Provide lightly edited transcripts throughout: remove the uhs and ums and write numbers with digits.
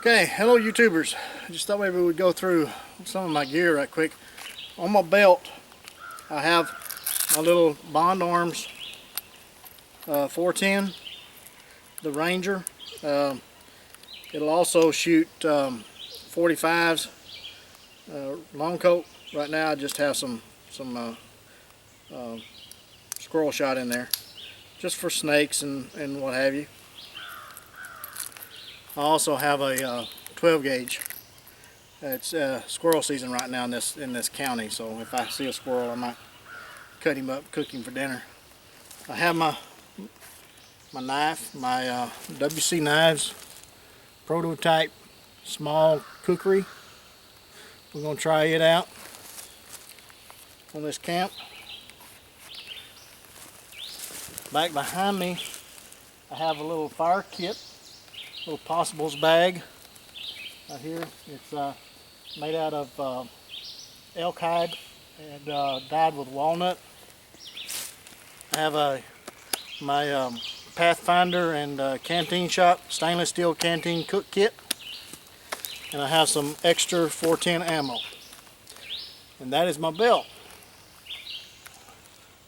Okay, hello YouTubers. I just thought maybe we'd go through some of my gear right quick. On my belt, I have my little Bond Arms 410, the Ranger. It'll also shoot 45s, long coat. Right now I just have some squirrel shot in there, just for snakes and what have you. I also have a 12 gauge. It's squirrel season right now in this county, so if I see a squirrel, I might cut him up, cook him for dinner. I have my knife, my WC Knives prototype small cookery. We're going to try it out on this camp. Back behind me, I have a little fire kit, little Possibles bag right here. It's made out of elk hide and dyed with walnut. I have my Pathfinder and Canteen Shop stainless steel canteen cook kit, and I have some extra 410 ammo, and that is my belt.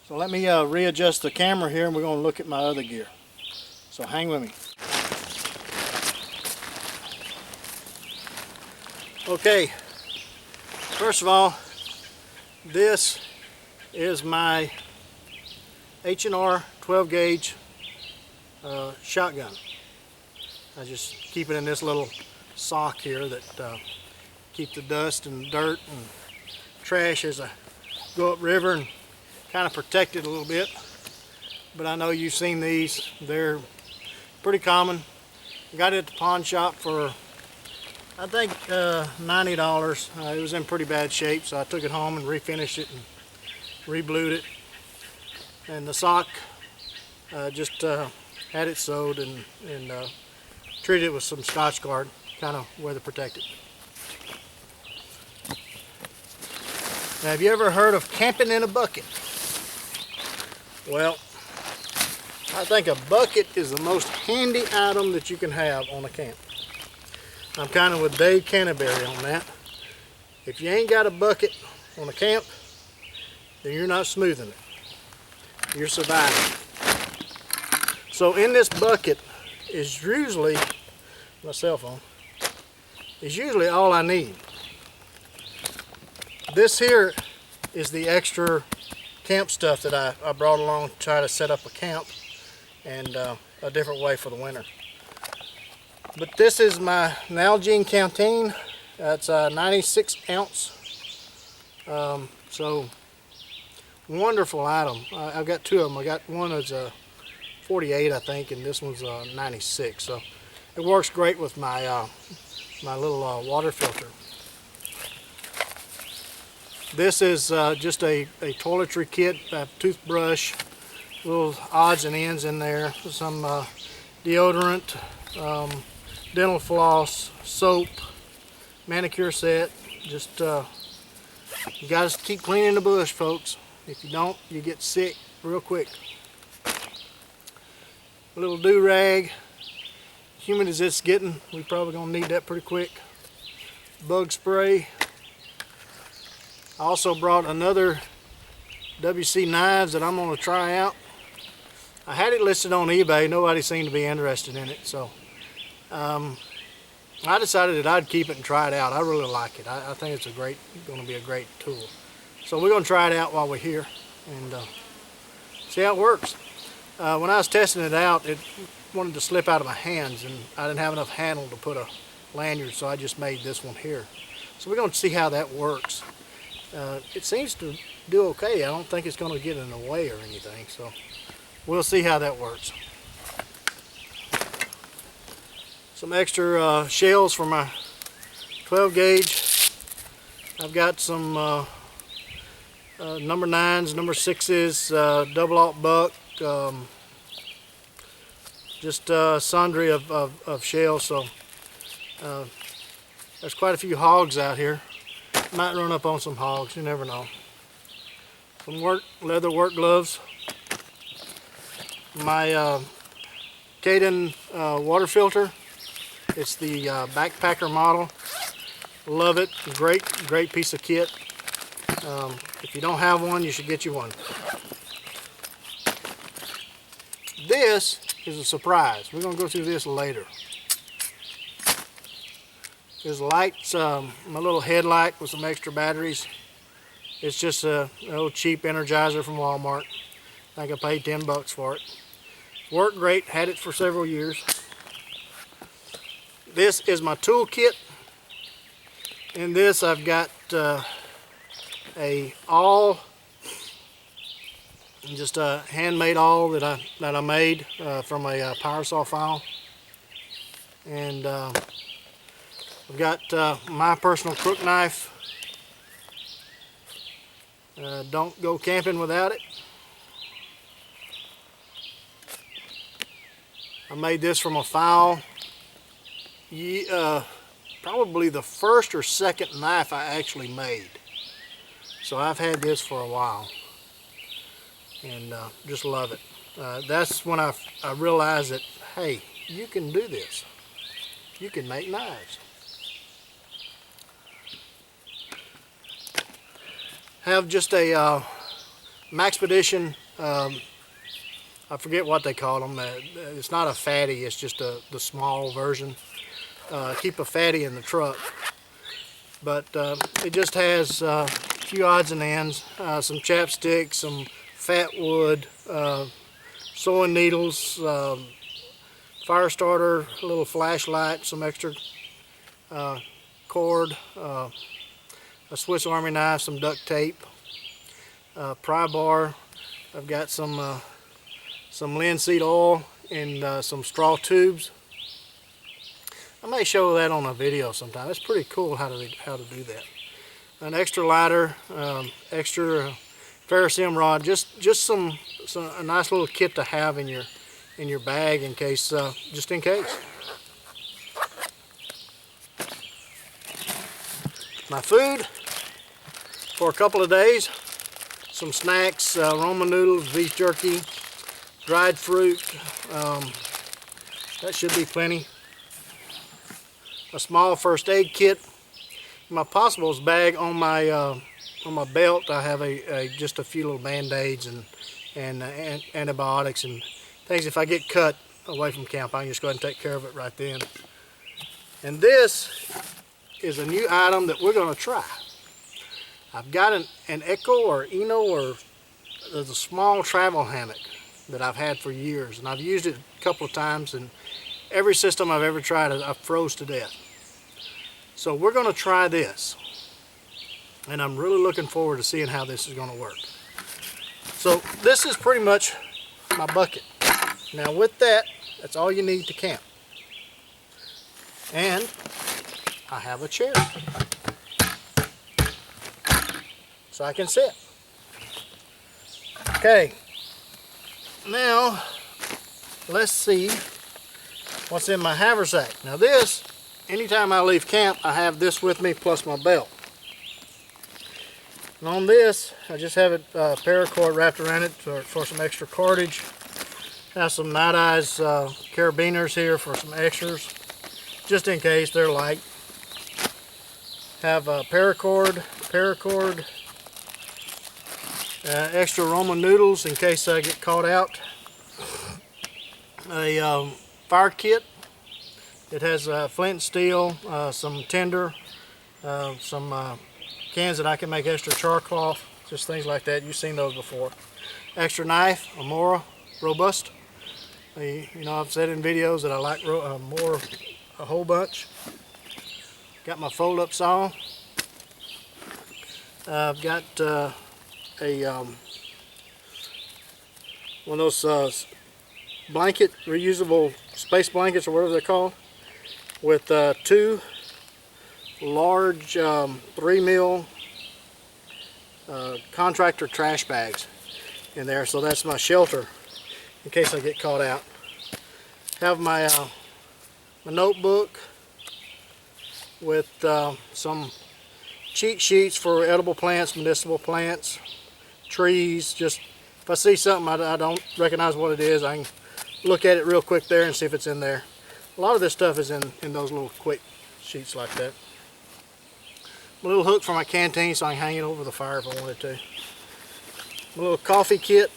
So let me readjust the camera here, and we're going to look at my other gear. So hang with me. Okay, first of all, this is my H&R 12 gauge shotgun. I just keep it in this little sock here that keep the dust and dirt and trash as I go up river, and kind of protect it a little bit. But I know you've seen these. They're pretty common. I got it at the pawn shop for I think $90. It was in pretty bad shape, so I took it home and refinished it and re-blued it. And the sock, just had it sewed and treated it with some Scotchgard, kind of weather protected. Now, have you ever heard of camping in a bucket? Well, I think a bucket is the most handy item that you can have on a camp. I'm kind of with Dave Canterbury on that. If you ain't got a bucket on a camp, then you're not smoothing it. You're surviving. So in this bucket is usually, my cell phone, is usually all I need. This here is the extra camp stuff that I brought along to try to set up a camp and a different way for the winter. But this is my Nalgene canteen. It's a 96 ounce. So wonderful item. I've got two of them. I got one that's a 48, I think, and this one's a 96. So it works great with my my little water filter. This is just a toiletry kit. I have a toothbrush, little odds and ends in there, some deodorant, dental floss, soap, manicure set. Just you guys keep cleaning the bush, folks. If you don't, you get sick real quick. A little do-rag. Humid as it's getting, we probably gonna need that pretty quick. Bug spray. I also brought another WC Knives that I'm gonna try out. I had it listed on eBay. Nobody seemed to be interested in it, so I decided that I'd keep it and try it out. I really like it. I think it's going to be a great tool. So we're going to try it out while we're here and see how it works. When I was testing it out, it wanted to slip out of my hands, and I didn't have enough handle to put a lanyard, so I just made this one here. So we're going to see how that works. It seems to do okay. I don't think it's going to get in the way or anything, so we'll see how that works. Some extra shells for my 12 gauge. I've got some number 9s, number 6s, double aught buck, just sundry of shells. So there's quite a few hogs out here. Might run up on some hogs, you never know. Some leather work gloves. My Kadon water filter. It's the backpacker model. Love it. Great piece of kit. If you don't have one, you should get you one. This is a surprise. We're going to go through this later. This light's my little headlight with some extra batteries. It's just a little cheap Energizer from Walmart. I think I paid 10 bucks for it. Worked great, had it for several years. This is my tool kit. In this I've got just a handmade awl that I made from a power saw file. And I've got my personal crook knife. Don't go camping without it. I made this from a file. Probably the first or second knife I actually made. So I've had this for a while. And just love it. That's when I realized that, hey, you can do this. You can make knives. Have just a Maxpedition, I forget what they call them. It's not a fatty, it's just the small version. Keep a fatty in the truck. But it just has a few odds and ends, some chapstick, some fat wood, sewing needles, fire starter, a little flashlight, some extra cord, a Swiss Army knife, some duct tape, pry bar. I've got some linseed oil and some straw tubes. I may show that on a video sometime. It's pretty cool how to do that. An extra lighter, extra ferrocerium rod, just a nice little kit to have in your bag in case, just in case. My food for a couple of days, some snacks, Roman noodles, beef jerky, dried fruit, that should be plenty. A small first aid kit. In my possibles bag on my belt, I have just a few little band-aids and antibiotics and things. If I get cut away from camp, I can just go ahead and take care of it right then. And this is a new item that we're going to try. I've got an Echo or Eno, or there's a small travel hammock that I've had for years, and I've used it a couple of times, and every system I've ever tried I froze to death. So we're going to try this, and I'm really looking forward to seeing how this is going to work. So this is pretty much my bucket. Now with that, that's all you need to camp. And I have a chair, so I can sit. Okay, now let's see what's in my haversack. Now this, anytime I leave camp, I have this with me plus my belt. And on this, I just have it paracord wrapped around it for some extra cordage. Have some Night Eyes carabiners here for some extras, just in case they're light. Have a paracord, extra Roman noodles in case I get caught out. A fire kit. It has flint and steel, some tinder, some cans that I can make extra char cloth, just things like that. You've seen those before. Extra knife, a Mora Robust. You know, I've said in videos that I like Mora a whole bunch. Got my fold-up saw. I've got one of those blanket, reusable space blankets or whatever they're called, with two large 3 mil contractor trash bags in there, so that's my shelter in case I get caught out. Have my my notebook with some cheat sheets for edible plants, medicinal plants, trees. Just if I see something I don't recognize what it is, I can look at it real quick there and see if it's in there. A lot of this stuff is in those little quick sheets like that. A little hook for my canteen so I can hang it over the fire if I wanted to. A little coffee kit.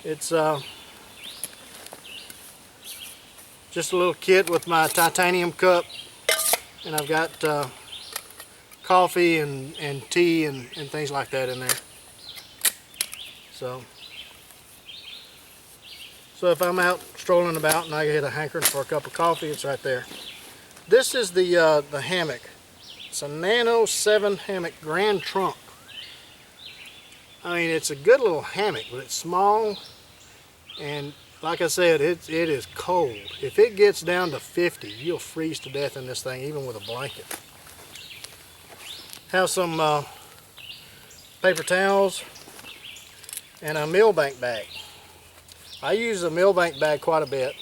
It's just a little kit with my titanium cup, and I've got coffee and tea and things like that in there. So if I'm out strolling about and I get a hankering for a cup of coffee, it's right there. This is the hammock. It's a Nano 7 hammock Grand Trunk. I mean, it's a good little hammock, but it's small, and like I said, it is cold. If it gets down to 50, you'll freeze to death in this thing, even with a blanket. Have some paper towels and a Millbank bag. I use a Millbank bag quite a bit.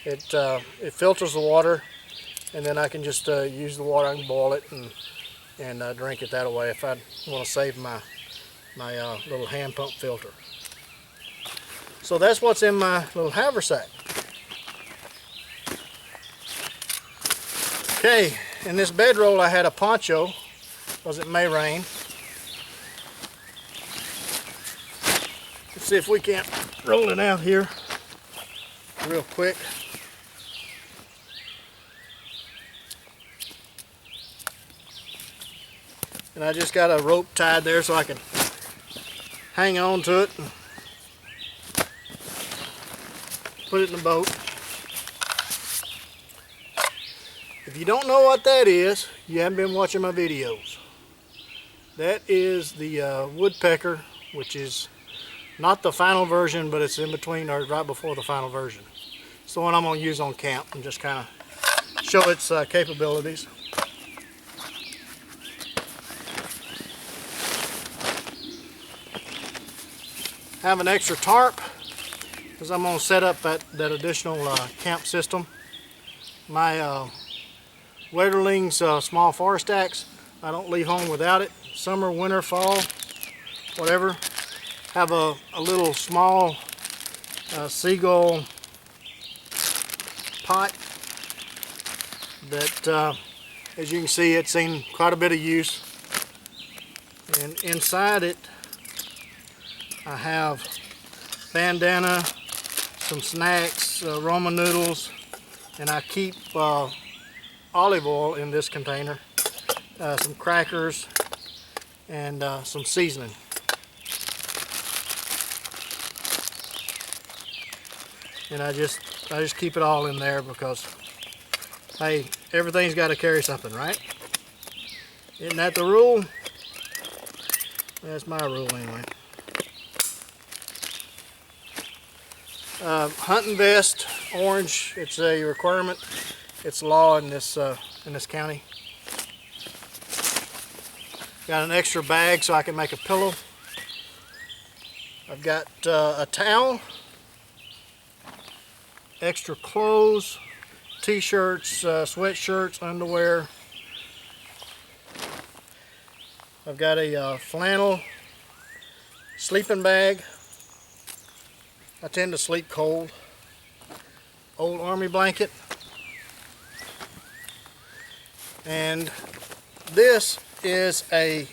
It filters the water, and then I can just use the water. I can boil it and drink it that way if I want to save my little hand pump filter. So that's what's in my little haversack. Okay, in this bedroll I had a poncho because it may rain. Let's see if we can't roll it out here real quick. And I just got a rope tied there so I can hang on to it and put it in the boat. If you don't know what that is, you haven't been watching my videos. That is the woodpecker, which is not the final version, but it's in between or right before the final version. It's the one I'm going to use on camp and just kind of show its capabilities. Have an extra tarp because I'm going to set up that additional camp system. My Wetterlings small forest axe, I don't leave home without it. Summer, winter, fall, whatever. Have a little small seagull pot that, as you can see, it's seen quite a bit of use. And inside it, I have bandana, some snacks, ramen noodles, and I keep olive oil in this container, some crackers, and some seasoning. And I just keep it all in there because, hey, everything's got to carry something, right? Isn't that the rule? That's my rule anyway. Hunting vest, orange. It's a requirement. It's law in this county. Got an extra bag so I can make a pillow. I've got a towel, extra clothes, t-shirts, sweatshirts, underwear. I've got a flannel sleeping bag. I tend to sleep cold. Old army blanket. And this is the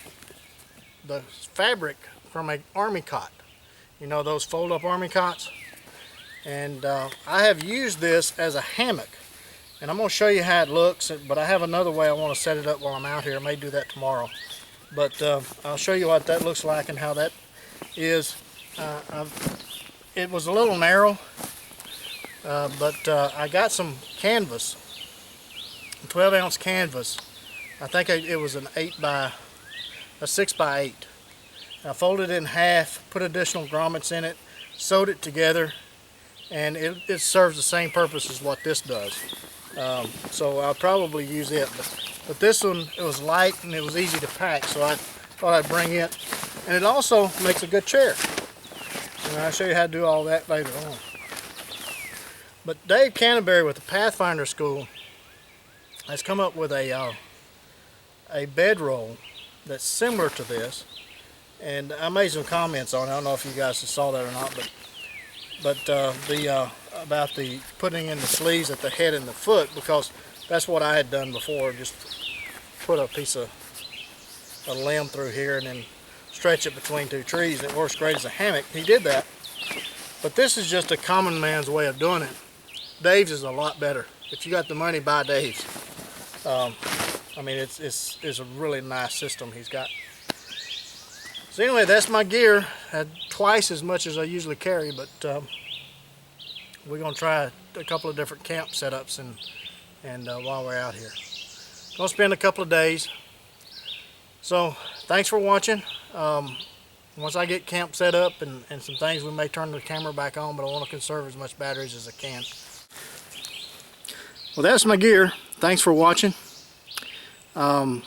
fabric from an army cot. You know those fold-up army cots? And I have used this as a hammock. And I'm going to show you how it looks, but I have another way I want to set it up while I'm out here. I may do that tomorrow. But I'll show you what that looks like and how that is. It was a little narrow, but I got some canvas, 12-ounce canvas. I think it was a 6 by 8. I folded it in half, put additional grommets in it, sewed it together, and it serves the same purpose as what this does. So I'll probably use it. But this one, it was light and it was easy to pack, so I thought I'd bring it. And it also makes a good chair. And I'll show you how to do all that later on. But Dave Canterbury with the Pathfinder School has come up with a bedroll that's similar to this. And I made some comments on it. I don't know if you guys saw that or not, but the about the putting in the sleeves at the head and the foot, because that's what I had done before. Just put a piece of a limb through here and then stretch it between two trees. It works great as a hammock. He did that. But this is just a common man's way of doing it. Dave's is a lot better. If you got the money, buy Dave's. I mean, it's a really nice system he's got. So anyway, that's my gear. Had twice as much as I usually carry, but we're gonna try a couple of different camp setups and while we're out here. Gonna spend a couple of days. So thanks for watching. Once I get camp set up and some things, we may turn the camera back on, but I want to conserve as much batteries as I can. Well, that's my gear. Thanks for watching. Once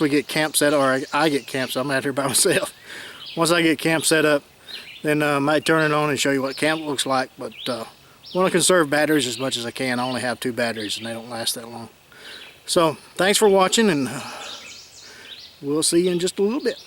we get camp set up, or I get camp set up, I'm out here by myself. Once I get camp set up, then I might turn it on and show you what camp looks like. But I want to conserve batteries as much as I can. I only have 2 batteries and they don't last that long. So thanks for watching, and we'll see you in just a little bit.